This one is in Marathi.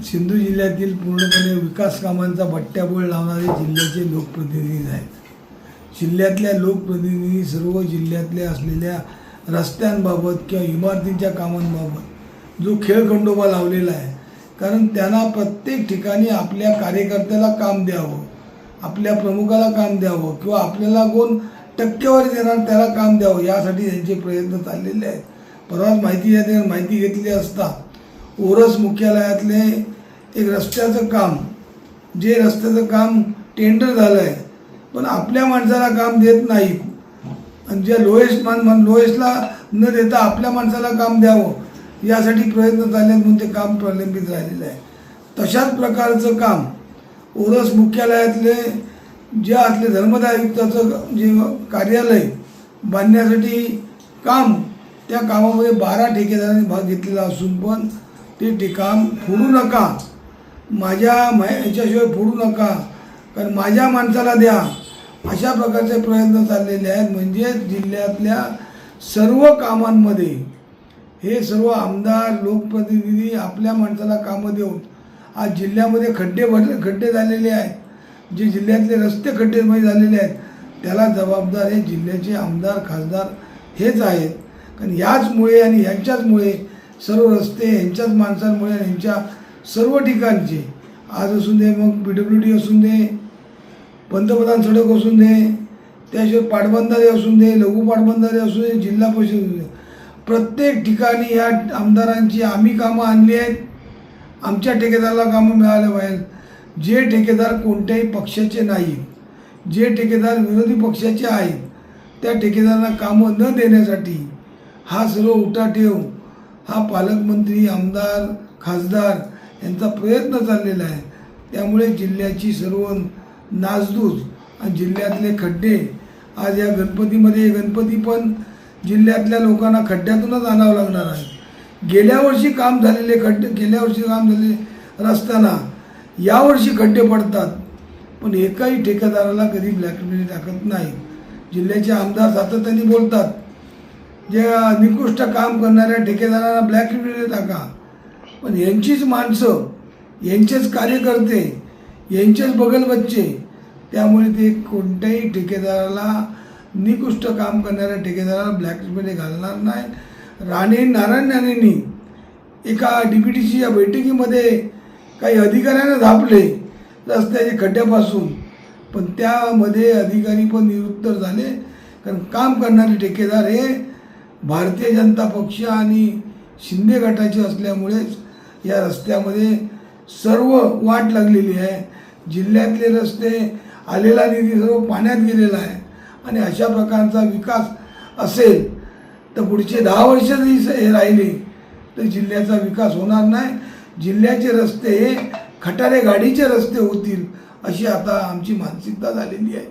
सिंधू जिल्ह्यातील पूर्णपणे विकास कामांचा बट्ट्याबोळ लावणारे जिल्ह्याचे लोकप्रतिनिधी आहेत। जिल्ह्यातल्या लोकप्रतिनिधी सर्व जिल्ह्यातल्या असलेल्या रस्त्यांबाबत किंवा इमारतींच्या कामांबाबत जो खेळखंडोबा लावलेला आहे, कारण त्यांना प्रत्येक ठिकाणी आपल्या कार्यकर्त्याला काम द्यावं, आपल्या प्रमुखाला काम द्यावं किंवा आपल्याला कोण टक्केवारी देणार त्याला काम द्यावं, यासाठी त्यांचे प्रयत्न चाललेले आहेत। परवाच माहिती घेतली असता ओरस मुख्यालयातले एक रस्त्याचं काम, जे रस्त्याचं काम टेंडर झालं आहे पण आपल्या माणसाला काम देत नाहीत, आणि ज्या लोएस्टला न देता आपल्या माणसाला काम द्यावं यासाठी प्रयत्न चालले म्हणून ते काम प्रलंबित राहिलेलं आहे। तशाच प्रकारचं काम ओरस मुख्यालयातले जे असले धर्मदाय आयुक्ताचं जे कार्यालय बांधण्यासाठी काम, त्या कामामध्ये 12 ठेकेदारांनी भाग घेतलेला असून पण ते काम फोडू नका, याच्याशिवाय फोडू नका, कारण माझ्या माणसाला द्या, अशा प्रकारचे प्रयत्न चाललेले आहेत। म्हणजे जिल्ह्यातल्या सर्व कामांमध्ये हे सर्व आमदार लोकप्रतिनिधी आपल्या माणसाला कामं देऊन आज जिल्ह्यामध्ये खड्डे झालेले आहेत, जे जिल्ह्यातले रस्ते खड्डेमय झालेले आहेत त्याला जबाबदार हे जिल्ह्याचे आमदार खासदार हेच आहेत। कारण याचमुळे आणि यांच्याचमुळे सर्व रस्ते यांच्याच माणसांमुळे आणि यांच्या सर्व ठिकाणचे आज असून दे, मग PWD असून दे, पंतप्रधान सडक असून दे, त्याशिवाय पाटबंधारे असून दे, लघु पाटबंधारे असून दे, जिल्हा परिषद असून दे, प्रत्येक ठिकाणी या आमदारांची आम्ही कामं आणली आहेत, आमच्या ठेकेदाराला कामं मिळालं पाहिजे। जे ठेकेदार कोणत्याही पक्षाचे नाहीत, जे ठेकेदार विरोधी पक्षाचे आहेत, त्या ठेकेदारांना कामं न देण्यासाठी हा सर्व उठाठेव हा पालकमंत्री, आमदार, खासदार यांचा प्रयत्न चाललेला आहे। त्यामुळे जिल्ह्याची सर्व नासधूस आणि जिल्ह्यातले खड्डे आज या गणपती पण जिल्ह्यातल्या लोकांना खड्ड्यातूनच आणावं लागणार आहे। गेल्या वर्षी काम झालेले रस्त्यांना यावर्षी खड्डे पडतात, पण एकाही ठेकेदाराला कधी ब्लॅकमेल टाकत नाही। जिल्ह्याचे आमदार सातत्याने बोलतात, जे निकृष्ट काम करणाऱ्या ठेकेदारांना ब्लॅकमेल टाका, पण यांचीच माणसं, यांचेच कार्यकर्ते, यांचेच बगलबच्चे, त्यामुळे ते कोणत्याही ठेकेदाराला, निकृष्ट काम करणाऱ्या ठेकेदाराला ब्लॅकमेल घालणार नाही। नारायण राणेंनी एका DPTCच्या बैठकीमध्ये काही अधिकाऱ्यांना धापले रस्त्याच्या खड्ड्यापासून, पण त्यामध्ये अधिकारी पण निरुत्तर झाले, कारण काम करणारे ठेकेदार हे भारतीय जनता पक्ष आणि शिंदे गटाचे असल्यामुळेच या रस्त्यामध्ये सर्व वाट लागलेली आहे। जिल्ह्यातले रस्ते, आलेला निधी सर्व पाण्यात गेलेला आहे, आणि अशा प्रकारचा विकास असेल तर पुढचे 10 वर्ष जरी हे राहिले तर जिल्ह्याचा विकास होणार नाही। जिल्ह्याचे रस्ते हे खटारे गाडीचे रस्ते होतील, अशी आता आमची मानसिकता झालेली आहे।